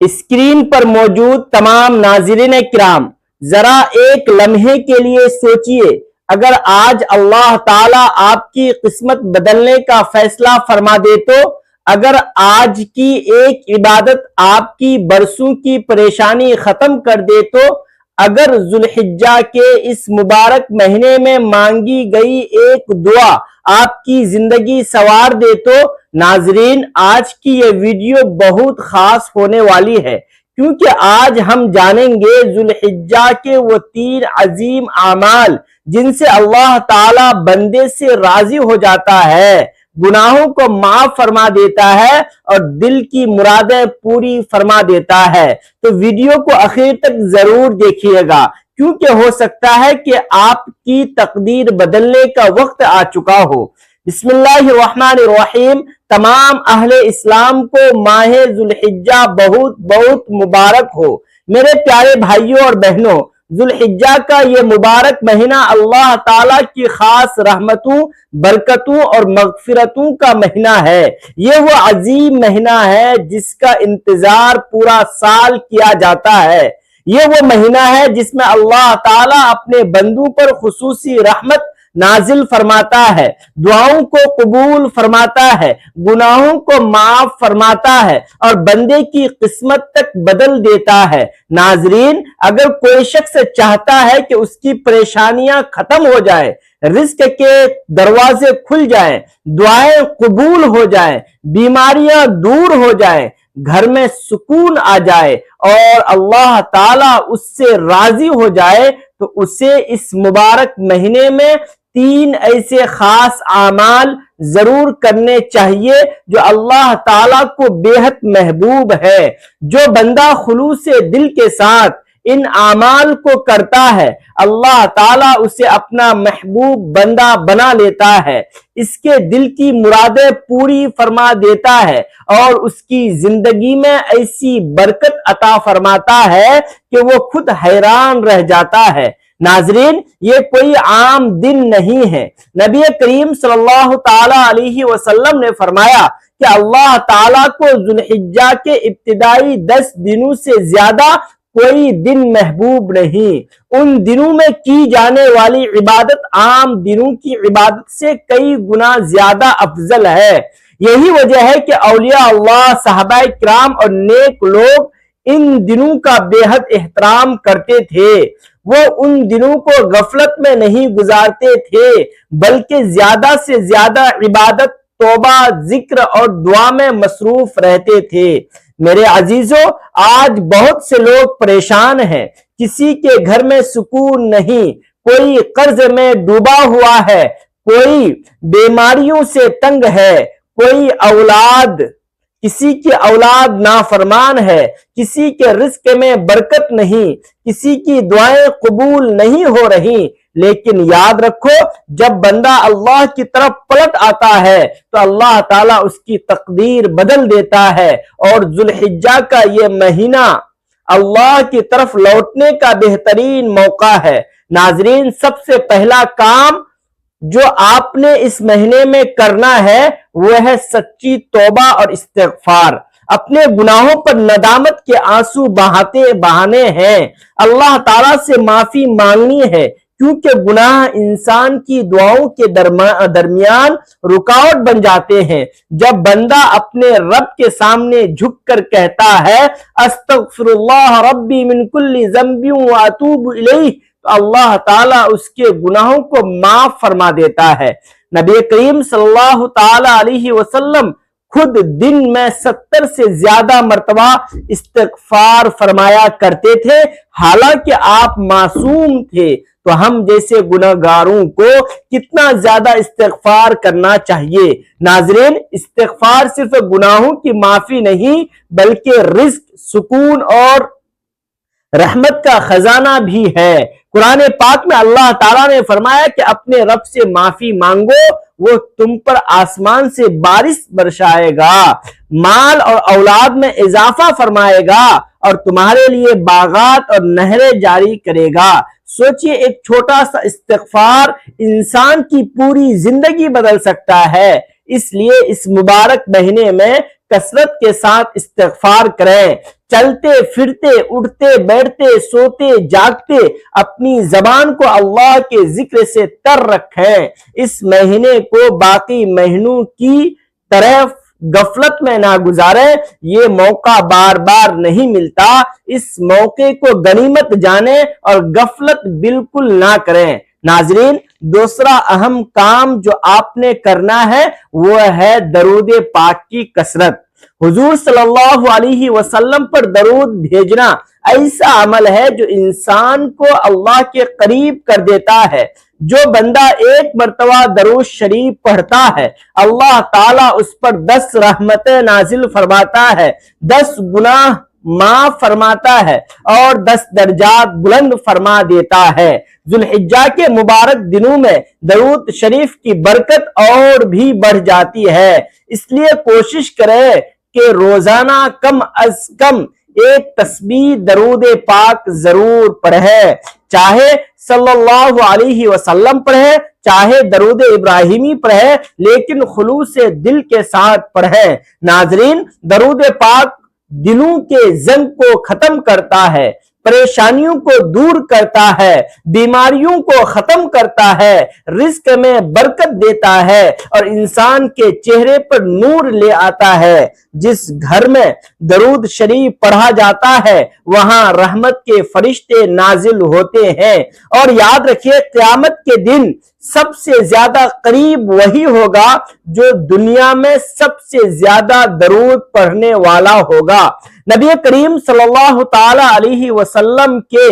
Screen پر موجود تمام ناظرین کرام، ذرا ایک لمحے کے لیے سوچئے، اگر آج اللہ تعالیٰ آپ کی قسمت بدلنے کا فیصلہ فرما دے تو، اگر آج کی ایک عبادت آپ کی برسوں کی پریشانی ختم کر دے تو، اگر ذوالحجہ کے اس مبارک مہینے میں مانگی گئی ایک دعا آپ کی زندگی سنوار دے تو، ناظرین آج کی یہ ویڈیو بہت خاص ہونے والی ہے، کیونکہ آج ہم جانیں گے ذوالحجہ کے وہ 3 عظیم اعمال جن سے اللہ تعالیٰ بندے سے راضی ہو جاتا ہے، گناہوں کو معاف فرما دیتا ہے اور دل کی مرادیں پوری فرما دیتا ہے۔ تو ویڈیو کو آخر تک ضرور دیکھیے گا، کیونکہ ہو سکتا ہے کہ آپ کی تقدیر بدلنے کا وقت آ چکا ہو۔ بسم اللہ الرحمن الرحیم۔ تمام اہل اسلام کو ماہ ذوالحجہ بہت بہت مبارک ہو۔ میرے پیارے بھائیوں اور بہنوں، ذوالحجہ کا یہ مبارک مہینہ اللہ تعالیٰ کی خاص رحمتوں، برکتوں اور مغفرتوں کا مہینہ ہے۔ یہ وہ عظیم مہینہ ہے جس کا انتظار پورا سال کیا جاتا ہے۔ یہ وہ مہینہ ہے جس میں اللہ تعالیٰ اپنے بندوں پر خصوصی رحمت نازل فرماتا ہے، دعاؤں کو قبول فرماتا ہے، گناہوں کو معاف فرماتا ہے اور بندے کی قسمت تک بدل دیتا ہے۔ ناظرین، اگر کوئی شخص چاہتا ہے کہ اس کی پریشانیاں ختم ہو جائیں، رزق کے دروازے کھل جائیں، دعائیں قبول ہو جائیں، بیماریاں دور ہو جائیں، گھر میں سکون آ جائے اور اللہ تعالیٰ اس سے راضی ہو جائے، تو اسے اس مبارک مہینے میں 3 ایسے خاص اعمال ضرور کرنے چاہیے جو اللہ تعالیٰ کو بے حد محبوب ہے۔ جو بندہ خلوص دل کے ساتھ ان اعمال کو کرتا ہے، اللہ تعالیٰ اسے اپنا محبوب بندہ بنا لیتا ہے، اس کے دل کی مرادیں پوری فرما دیتا ہے اور اس کی زندگی میں ایسی برکت عطا فرماتا ہے کہ وہ خود حیران رہ جاتا ہے۔ ناظرین، یہ کوئی عام دن نہیں ہے۔ نبی کریم صلی اللہ تعالی علیہ وسلم نے فرمایا کہ اللہ تعالیٰ کو ذوالحجہ کے ابتدائی 10 دنوں سے زیادہ کوئی دن محبوب نہیں۔ ان دنوں میں کی جانے والی عبادت عام دنوں کی عبادت سے کئی گنا زیادہ افضل ہے۔ یہی وجہ ہے کہ اولیاء اللہ، صحابہ کرام اور نیک لوگ ان دنوں کا بے حد احترام کرتے تھے۔ وہ ان دنوں کو غفلت میں نہیں گزارتے تھے، بلکہ زیادہ سے زیادہ عبادت، توبہ، ذکر اور دعا میں مصروف رہتے تھے۔ میرے عزیزوں، آج بہت سے لوگ پریشان ہیں، کسی کے گھر میں سکون نہیں، کوئی قرض میں ڈوبا ہوا ہے، کوئی بیماریوں سے تنگ ہے، کسی کی اولاد نافرمان ہے، کسی کے رزق میں برکت نہیں، کسی کی دعائیں قبول نہیں ہو رہی۔ لیکن یاد رکھو، جب بندہ اللہ کی طرف پلٹ آتا ہے تو اللہ تعالیٰ اس کی تقدیر بدل دیتا ہے، اور ذوالحجہ کا یہ مہینہ اللہ کی طرف لوٹنے کا بہترین موقع ہے۔ ناظرین، سب سے پہلا کام جو آپ نے اس مہینے میں کرنا ہے وہ ہے سچی توبہ اور استغفار۔ اپنے گناہوں پر ندامت کے آنسو بہانے ہیں، اللہ تعالیٰ سے معافی مانگنی ہے، کیونکہ گناہ انسان کی دعاؤں کے درمیان رکاوٹ بن جاتے ہیں۔ جب بندہ اپنے رب کے سامنے جھک کر کہتا ہے استغفر اللہ ربی من کل ذنب واتوب الیہ، تو اللہ تعالیٰ اس کے گناہوں کو معاف فرما دیتا ہے۔ نبی کریم صلی اللہ تعالی علیہ وسلم خود دن میں 70 سے زیادہ مرتبہ استغفار فرمایا کرتے تھے، حالانکہ آپ معصوم تھے۔ تو ہم جیسے گناہگاروں کو کتنا زیادہ استغفار کرنا چاہیے۔ ناظرین، استغفار صرف گناہوں کی معافی نہیں، بلکہ رزق، سکون اور رحمت کا خزانہ بھی ہے۔ قرآن پاک میں اللہ تعالیٰ نے فرمایا کہ اپنے رب سے معافی مانگو، وہ تم پر آسمان سے بارش برسائے گا، مال اور اولاد میں اضافہ فرمائے گا اور تمہارے لیے باغات اور نہریں جاری کرے گا۔ سوچئے، ایک چھوٹا سا استغفار انسان کی پوری زندگی بدل سکتا ہے۔ اس لیے اس مبارک مہینے میں کثرت کے ساتھ استغفار کریں، چلتے پھرتے اٹھتے بیٹھتے سوتے جاگتے اپنی زبان کو اللہ کے ذکر سے تر رکھیں۔ اس مہینے کو باقی مہینوں کی طرح غفلت میں نہ گزاریں، یہ موقع بار بار نہیں ملتا، اس موقع کو غنیمت جانیں اور غفلت بالکل نہ کریں۔ ناظرین، دوسرا اہم کام جو آپ نے کرنا ہے وہ ہے درود پاک کی کثرت۔ حضور صلی اللہ علیہ وسلم پر درود بھیجنا ایسا عمل ہے جو انسان کو اللہ کے قریب کر دیتا ہے۔ جو بندہ ایک مرتبہ درود شریف پڑھتا ہے، اللہ تعالیٰ اس پر 10 رحمتیں نازل فرماتا ہے، 10 گناہ معاف فرماتا ہے اور 10 درجات بلند فرما دیتا ہے۔ ذوالحجہ کے مبارک دنوں میں درود شریف کی برکت اور بھی بڑھ جاتی ہے، اس لیے کوشش کریں کہ روزانہ کم از کم ایک تسبیح درود پاک ضرور پڑھیں، چاہے صلی اللہ علیہ وسلم پڑھیں، چاہے درود ابراہیمی پڑھیں، لیکن خلوص دل کے ساتھ پڑھیں۔ ناظرین، درود پاک دلوں کے زنگ کو ختم کرتا ہے، پریشانیوں کو دور کرتا ہے، بیماریوں کو ختم کرتا ہے، رزق میں برکت دیتا ہے اور انسان کے چہرے پر نور لے آتا ہے۔ جس گھر میں درود شریف پڑھا جاتا ہے وہاں رحمت کے فرشتے نازل ہوتے ہیں، اور یاد رکھیے قیامت کے دن سب سے زیادہ قریب وہی ہوگا جو دنیا میں سب سے زیادہ درود پڑھنے والا ہوگا۔ نبی کریم صلی اللہ تعالی علیہ وسلم کے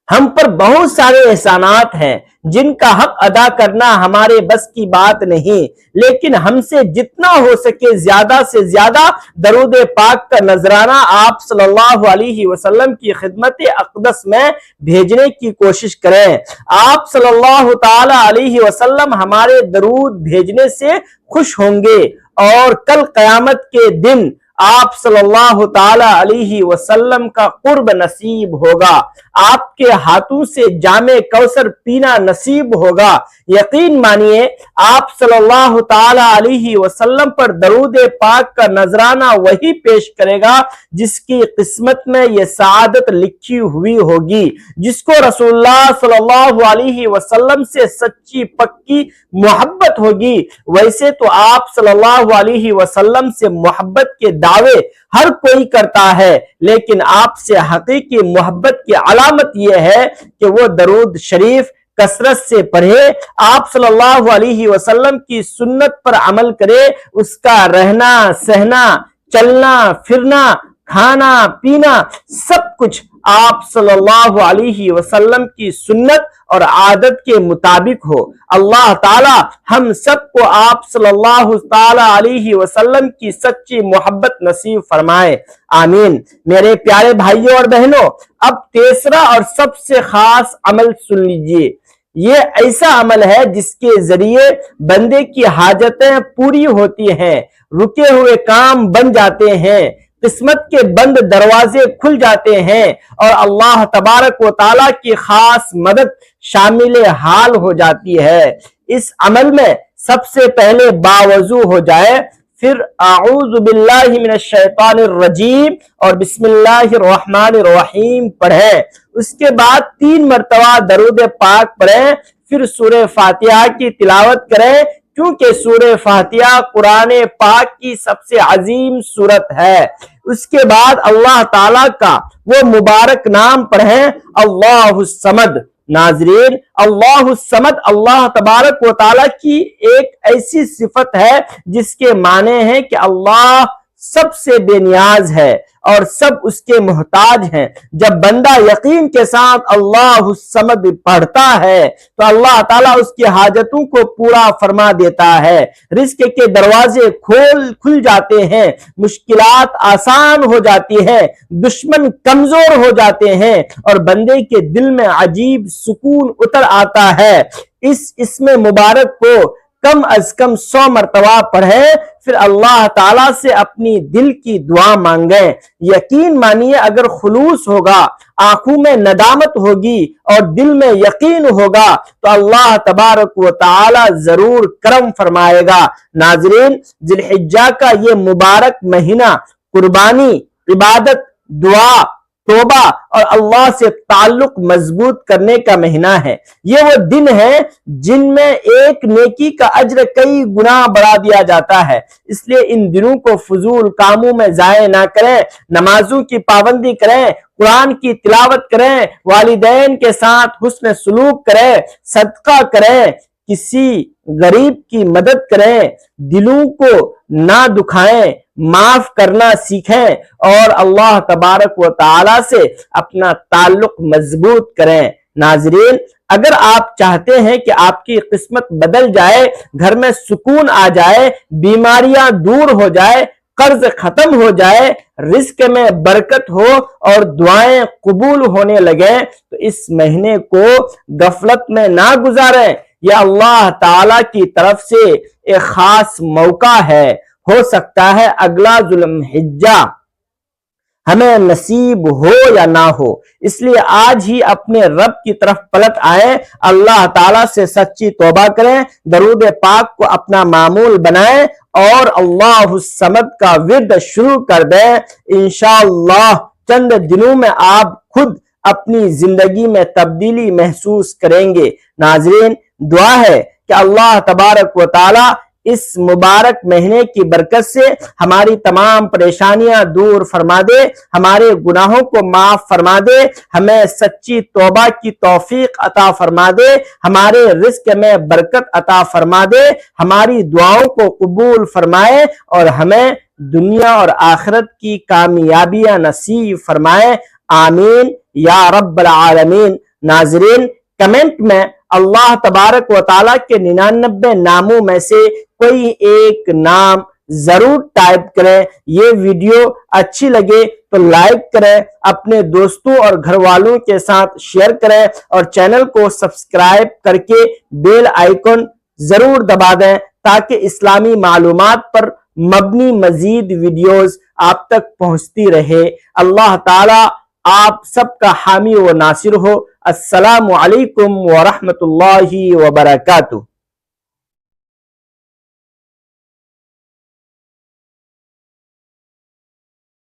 ہم پر بہت سارے احسانات ہیں جن کا حق ادا کرنا ہمارے بس کی بات نہیں، لیکن ہم سے جتنا ہو سکے زیادہ سے زیادہ درود پاک کا نذرانہ آپ صلی اللہ علیہ وسلم کی خدمت اقدس میں بھیجنے کی کوشش کریں۔ آپ صلی اللہ تعالی علیہ وسلم ہمارے درود بھیجنے سے خوش ہوں گے اور کل قیامت کے دن آپ صلی اللہ تعالی علیہ وسلم کا قرب نصیب ہوگا، آپ کے ہاتھوں سے جام کوثر پینا نصیب ہوگا۔ یقین مانیے آپ صلی اللہ تعالی علیہ وسلم پر درود پاک کا نذرانہ وہی پیش کرے گا جس کی قسمت میں یہ سعادت لکھی ہوئی ہوگی، جس کو رسول اللہ صلی اللہ علیہ وسلم سے سچی پکی محبت ہوگی۔ ویسے تو آپ صلی اللہ علیہ وسلم سے محبت کے دعوے ہر کوئی کرتا ہے، لیکن آپ سے حقیقی محبت کی علامت یہ ہے کہ وہ درود شریف کثرت سے پڑھے، آپ صلی اللہ علیہ وسلم کی سنت پر عمل کرے، اس کا رہنا سہنا چلنا پھرنا کھانا پینا سب کچھ آپ صلی اللہ علیہ وسلم کی سنت اور عادت کے مطابق ہو۔ اللہ تعالی ہم سب کو آپ صلی اللہ تعالی علیہ وسلم کی سچی محبت نصیب فرمائے، آمین۔ میرے پیارے بھائیوں اور بہنوں، اب تیسرا اور سب سے خاص عمل سن لیجئے۔ یہ ایسا عمل ہے جس کے ذریعے بندے کی حاجتیں پوری ہوتی ہیں، رکے ہوئے کام بن جاتے ہیں، قسمت کے بند دروازے کھل جاتے ہیں اور اللہ تبارک و تعالیٰ کی خاص مدد شامل حال ہو جاتی ہے۔ اس عمل میں سب سے پہلے باوضو ہو جائے، پھر اعوذ باللہ من الشیطان الرجیم اور بسم اللہ الرحمن الرحیم پڑھیں، اس کے بعد 3 مرتبہ درود پاک پڑھیں، پھر سورہ فاتحہ کی تلاوت کریں، کیونکہ سورہ فاتحہ قرآن پاک کی سب سے عظیم سورت ہے۔ اس کے بعد اللہ تعالیٰ کا وہ مبارک نام پڑھیں، اللہ الصمد۔ ناظرین، اللہ الصمد اللہ تبارک و تعالیٰ کی ایک ایسی صفت ہے جس کے معنی ہے کہ اللہ سب سے بے نیاز ہے اور سب اس کے محتاج ہیں۔ جب بندہ یقین کے ساتھ اللہ الصمد پڑھتا ہے تو اللہ تعالیٰ اس کی حاجتوں کو پورا فرما دیتا ہے، رزق کے دروازے کھل جاتے ہیں، مشکلات آسان ہو جاتی ہیں، دشمن کمزور ہو جاتے ہیں اور بندے کے دل میں عجیب سکون اتر آتا ہے۔ اس اسم مبارک کو کم از کم 100 مرتبہ پڑھیں، پھر اللہ تعالیٰ سے اپنی دل کی دعا مانگیں۔ یقین مانیے اگر خلوص ہوگا، آنکھوں میں ندامت ہوگی اور دل میں یقین ہوگا تو اللہ تبارک و تعالی ضرور کرم فرمائے گا۔ ناظرین، ذی الحجہ کا یہ مبارک مہینہ قربانی، عبادت، دعا، توبہ اور اللہ سے تعلق مضبوط کرنے کا مہینہ ہے۔ یہ وہ دن ہے جن میں ایک نیکی کا اجر کئی گنا بڑھا دیا جاتا ہے، اس لیے ان دنوں کو فضول کاموں میں ضائع نہ کریں، نمازوں کی پابندی کریں، قرآن کی تلاوت کریں، والدین کے ساتھ حسن سلوک کریں، صدقہ کریں، کسی غریب کی مدد کریں، دلوں کو نہ دکھائیں، معاف کرنا سیکھیں اور اللہ تبارک و تعالی سے اپنا تعلق مضبوط کریں۔ ناظرین، اگر آپ چاہتے ہیں کہ آپ کی قسمت بدل جائے، گھر میں سکون آ جائے، بیماریاں دور ہو جائے، قرض ختم ہو جائے، رزق میں برکت ہو اور دعائیں قبول ہونے لگیں تو اس مہینے کو غفلت میں نہ گزاریں۔ یہ اللہ تعالی کی طرف سے ایک خاص موقع ہے، ہو سکتا ہے اگلا ذی الحجہ ہمیں نصیب ہو یا نہ ہو، اس لیے آج ہی اپنے رب کی طرف پلٹ آئیں، اللہ تعالیٰ سے سچی توبہ کریں، درود پاک کو اپنا معمول بنائیں اور اللہ الصمد کا ورد شروع کر دیں۔ انشاءاللہ چند دنوں میں آپ خود اپنی زندگی میں تبدیلی محسوس کریں گے۔ ناظرین، دعا ہے کہ اللہ تبارک و تعالی اس مبارک مہینے کی برکت سے ہماری تمام پریشانیاں دور فرما دے، ہمارے گناہوں کو معاف فرما دے، ہمیں سچی توبہ کی توفیق عطا فرما دے، ہمارے رزق میں برکت عطا فرما دے، ہماری دعاؤں کو قبول فرمائے اور ہمیں دنیا اور آخرت کی کامیابیاں نصیب فرمائے۔ آمین یا رب العالمین۔ ناظرین، کمنٹ میں اللہ تبارک و تعالیٰ کے 99 ناموں میں سے کوئی ایک نام ضرور ٹائپ کریں۔ یہ ویڈیو اچھی لگے تو لائک کریں، اپنے دوستوں اور گھر والوں کے ساتھ شیئر کریں اور چینل کو سبسکرائب کر کے بیل آئیکن ضرور دبا دیں تاکہ اسلامی معلومات پر مبنی مزید ویڈیوز آپ تک پہنچتی رہے۔ اللہ تعالیٰ آپ سب کا حامی و ناصر ہو۔ السلام علیکم ورحمۃ اللہ وبرکاتہ۔